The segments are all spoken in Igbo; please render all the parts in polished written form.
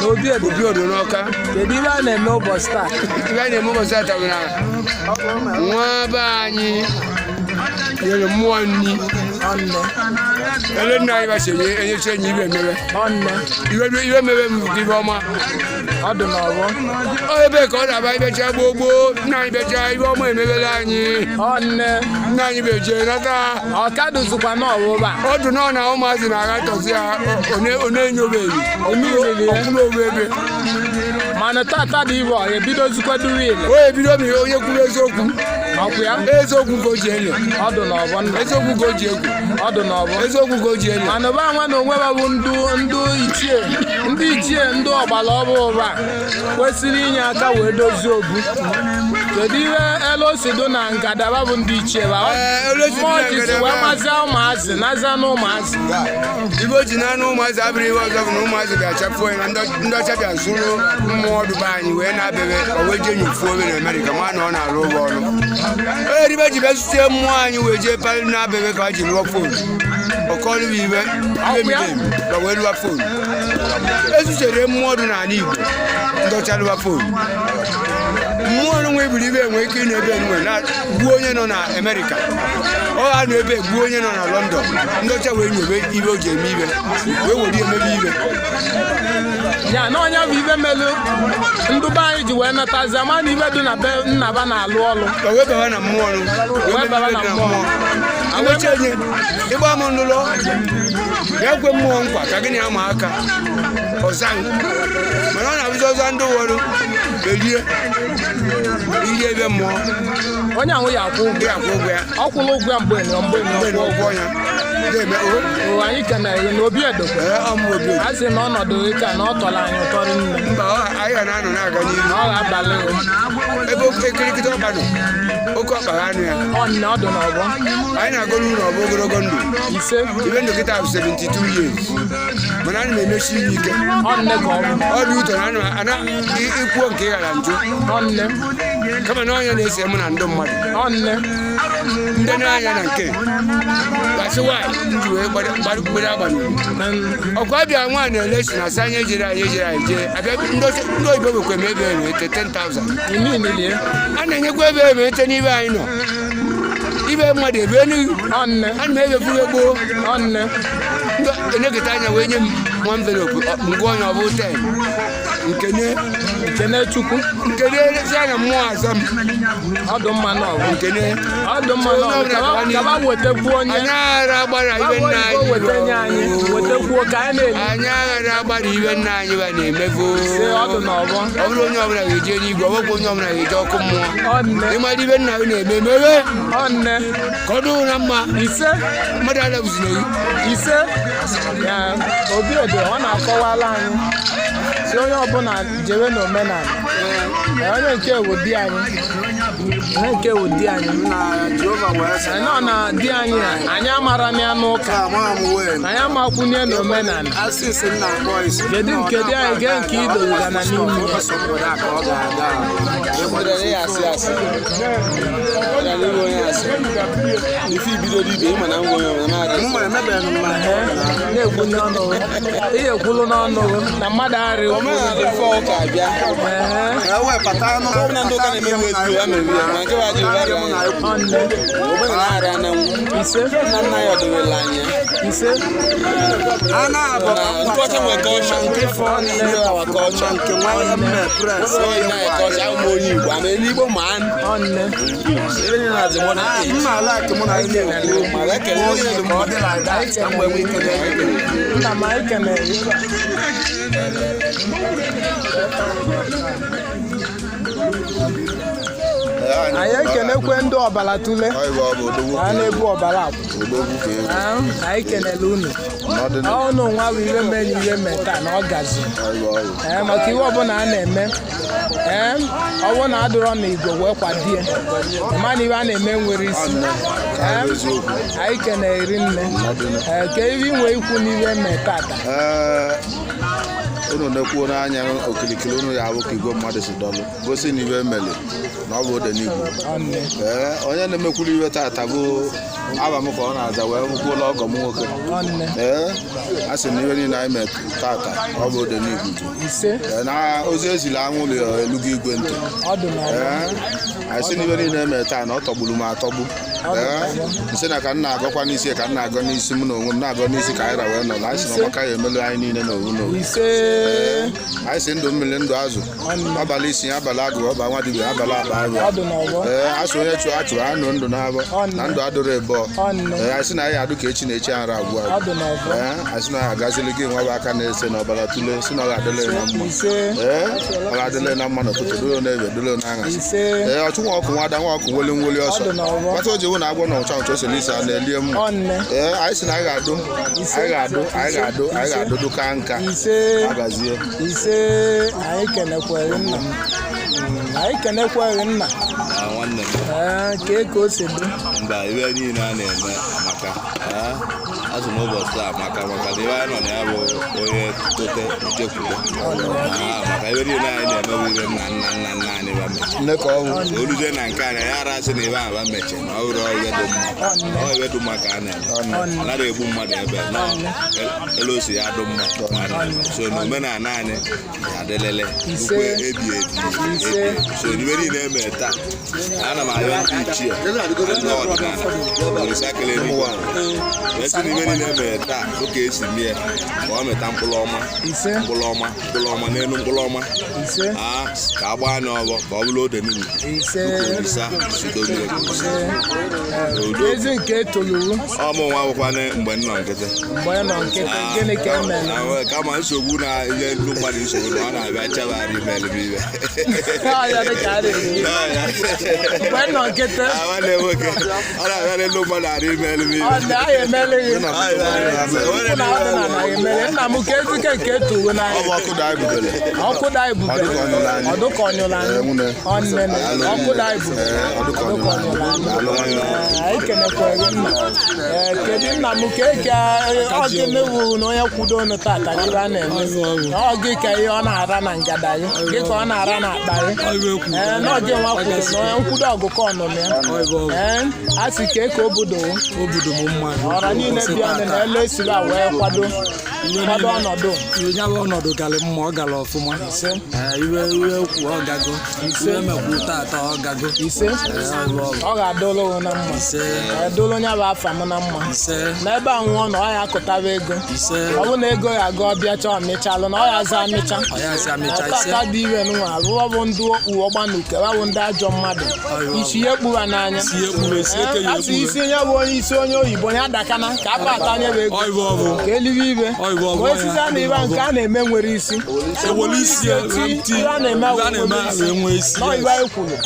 Obiedo n'Ọka. Kedu ihe a na-eme ụbọchị taa? Ihe a na-eme ụbọchị taa bụ na nwa be anyị nyere mmụọ nni. Ele nna anyị gbasiri enyecha enyi ibe emebe. Iwe mebe m ibe ọma. Ọ dị n'ọgbọ. Ebe ka ọ na-aba ibecha gbogbo nna anyị becha ibe ọma emebela anyị. Nna anyị beje nata. Ọka dụzikwa n'ọwụba. Ọ dụ nọ na ụmụazị na-agha tọzi ya onye-enyobeghị. Ọkwụrụ ebe. Mana tata dị ibe ọ ebidozikwa duru ile. O ebido m onye kwuru eziokwu. Ọkwụ ya? Eziokwu ka o ji ele. Ọ dị n'ọgbọ. Eziokwu ka o ji egwu. Ọ dị n'ọgbọ. Eziokwu ka o ji ele. Mana ụba nwa na onwe ha bụ ndị ichie ndị ọgbara ọbụ ụba kwesịrị inye aka wee dozie obu. Kedu ihe elu osido na ngadaba bụ ndị ichie ba? Mmụọ jisi wee mazia ụmụazị nazia na ụmụazị. Ibe o ji na ụmụazị abụrụ ihe ọzọ bụ na ụmụazị ga-achapụ onye na ndị ọcha bịa zụrụ mmụọ dụba anyị wee na-abịabe o wee jee nyofuo obe na Amerịka ma na ọ na-arụ ụgwọ ọrụ. Onye ribe ji bịa zute mmụọ anyị wee jee palị na-abịabe ka ha ji lụọ fonu. Ọkọrọ bụ ibe ka wee lụọ fonu. Ezuchere mmụọ dị n'ala Igbo ndị ọcha lụọ fonu. Mmụọ nwe iburu ibe enwe ike ị na-ebe enwe gbuo onye nọ na Amerịka. Ọ ha nọ ebe gbuo onye nọ na London. Ndị ọcha wee nyobe ibe o ji eme ibe wee were emebe ibe. Ya na onye bụ ibe melu ndụba anyị ji wee natazi ama na ibe dị na be nnaba na-alụ ọlụ. Wee baba na mmụọ nụ. Wee baba na mmụọ. Awechenye ịgba m ndụlọ ya kwe mmụọ nkwa ka gịnị ama aka ọzaghị mana ọ na-abụzi ọzọ ndị ụwọrụ belie ebe mmụọ onye ahụ ya akwụ ụgwọ ya ọ kwụrụ ụgwọ ya mgbe ụgwọ ya anyị kenere na Obiedo a sị na ọnọdụ ịka na ọ tọrọ anyị ụtọ nne mba anyị ga na-anọ na-aga n'ihu ọ ga-abalị ebe ekirikịta ọkpa nọ oke ọkpa ha anụ ya ọ dị n'ọgbọ anyị na-agọrọ ụlọ ọbụ ogologo ndụ ibe ndụ kịta bụ 72 years mana anyị na-emechi ihe ike ọ dị ụtọ na ikwuo nke ị ghara njụ kama na onye na-ese mụ na ndị mmadụ ndị na-anya na nke gasị nwaanyị ji wee gbara agbana ọkwa abịa nwaanyị na-elesi na asa anyị ejere anyị jee abịa ndị oyibo bekwe m ebe emete 10,000 a na-enyekwa ebe emete n'ibe anyị nọ ibe mmadụ ebe enughi a na m ebefu gboo elekọta anya wee nye m nwa mvelopu ngwa onye ọ bụ 10 Nkene Chukwu nkene si anya mmụọ aza m ọdụ mma n'ọgụ nkene kaba wetekwu onye anyị aghara agbara ibe nna anyị wetekwuo ka anyị na-eli anyị aghara agbara ibe nna anyị ba na-emefu ọdụ n'ọgbọ ọ bụrụ onye ọbụla ga-eje n'igwe ọ bụkwa onye ọbụla ga-eje ọkụ mmụọ ịmara ibe nna gị na-eme emewe ka ọ dụrụ na mma mmadụ adabụzina ise Obiedo ọ na-akọwala anyị si onye ọbụla jewe n'omenala onye nke ewu di anyị nọ na di anyị anyị amara ya n'ụka anyị amakwunye n'omenala kedu nke di anyị gee nke idowụga na n'ime ihe ekwulu n'ọnụ na mmadụ arịa anyị ekenekwe ndị ọbara tule a na-ebu ọbara anyị kenele unu ọnụ nwa bụ ihe mere ihe meta na ọ gazi maka ihe ọbụla a na-eme ọwụ na adụrọ na igwe wee kwadie mana ihe a na-eme nwere isi anyị kenere nne ka ihe inwe ikwu n'ihe meta unu na-ekwuo n'anya okilikili unu ya abụ ka igwe mmadụ si dọlụ gosi na iwe mele na ọ bụ ode n'igbo onye na-emekwuru iwe tata bụ aba m ka ọ na-aza wee kwuola ọgọ m nwoke a sị na iwe niile anyị mee tata ọ bụ ode n'igbo na ozi ezili anwụlụ elugo igwe ntị anyị sị na iwe niile eme taa na ọ tọgburu m atọgbu nsị na ka m na-agọkwa n'isi ka m na-agọ n'isi m na onwe m na-agọ n'isi ka anyị ra wee nọrọ anyị sị na ọmaka ya emelu anyị niile na owu n'owu anyị sị ndụ mmiri ndụ azụ abalị isi abalị agụ ọba nwa dibịa abalị akpa abịa asụ onye chụọ achụ anụ ndụ n'abọ na ndụ adụrụ ebe anyị sị na anyị adụ ka echi na echi ara agwụ agwụ anyị sị na anyị agazili gị nwa bụ aka na-ese na ọbara tule si na ọ ga-adịle na mma ọ ga-adịle na mma n'ụtụtụ dolo na ebe dolo na aṅasị ọchụ nwa ọkụ nwada nwa ọkụ nweli nweli ọsọ kpata o ji wụ na agwọ na ụcha ụcha oseli isi a na-elie mma anyị sị na anyị ga-adụ dụka nka agazie anyị kenekweghị nna nwanne ka o si dị mba ibe niile a na-eme maka azụ n'ụbọchị taa maka na ibe anyị nọ na ya bụ onye tote uchekwuo maka ibe niile anyị na-emewe ibe nna anyị ba mechi oluzie na nke anyị ya arasị na ibe ahụ ba mechi na ọ bụrụ ibe dị mma ka a na-eme anaghị egbu mmadụ ebe elu osi ya dụ mma so na omenala anyị adịlele ukwe ebi so ibe niile eme taa ana m ayọ ndị ichie ndị ọdịnala orisakele n'ụwa esi na ibe niile eme taa oke esi mie ka ọ meta mkpụrụ ọma n'elu mkpụrụ ọma ka a gbaa anya ọbọ ka ọ bụrụ ode n'ugwu ezi nke toluru ọmụ nwa bụkwana mgbe nnọ nkịtị gịnị ka emere kama nsogbu na ihe ndị mmadụ nsogbu na ọ na-abịa chebara imelebe ibe mgbe nnọ nkịtị nwanne nwoke ọ na-abịa n'elu mmadụ ara imelebe ibe nna m ka ezike nke tolu n'anya ọkụ da ibubele ọdụka ọnyụla ọkụ da ibubele anyị kenekweghị nna kedu nna m ka eke ọ gị mewuru na onye kwudo ọnụ tata gị a na-eme ọ gị ka ihe ọ na-ara na ngada gị ka ọ na-ara na akpa gị na ọgị nwa kwudo na onye nkwudo ọgụkọ ọnụnụ ya a sị ka eke obodo ọra niile bịa na elu esiri a wee kwado ọnọdụ gara mma ọ gara ọfụma iwe kwu ọ gago iwe mekwu tata ọ gago ọ ga-adụrụ na mma edụrụ onye bụ afa m na mma n'ebe a nwụọ na ọ ya akụtara ego ọ bụ na ego ya aga ọbịa chọọ amịchalụ na ọ ya aza amịcha tata dị iwe nwa abụọ bụ ndị okpu ọgbanuke bụ ndị ajọ mmadụ isi ihe kpura n'anya asị isi onye bụ onye isi onye oyibo ya dakana ka akpa ata anya bụ ego ka eliwe ibe osisi a na ibe nke a na-eme nwere isi a na-eme nwere isi nọ ibe anyị kwuru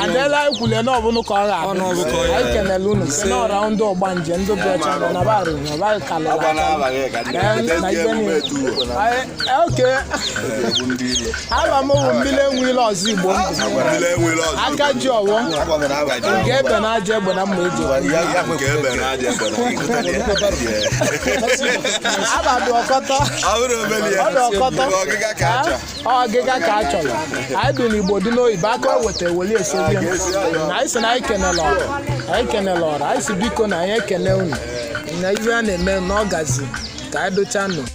adịla anyị kwuru na ọbụnụ ka ọ ga-abụ anyị kenele unu na ọra ndị ọgba nje ndị bụ ọcha na barị na barị kalụla na ibe niile oke aba m bụ mmiri enwele ọzọ igbo ndụ aka ji ọwọ nke ebe na aja egbe na mma eji abadụ ọkọtọ ọgịga ka a chọrọ anyị dị n'igbo dị n'oyibo aka weta eweli esozi na anyị si na anyị kenele ọra anyị si biko na anyị ekene unu na ibe a na-eme na ọ gazi ka anyị docha nụ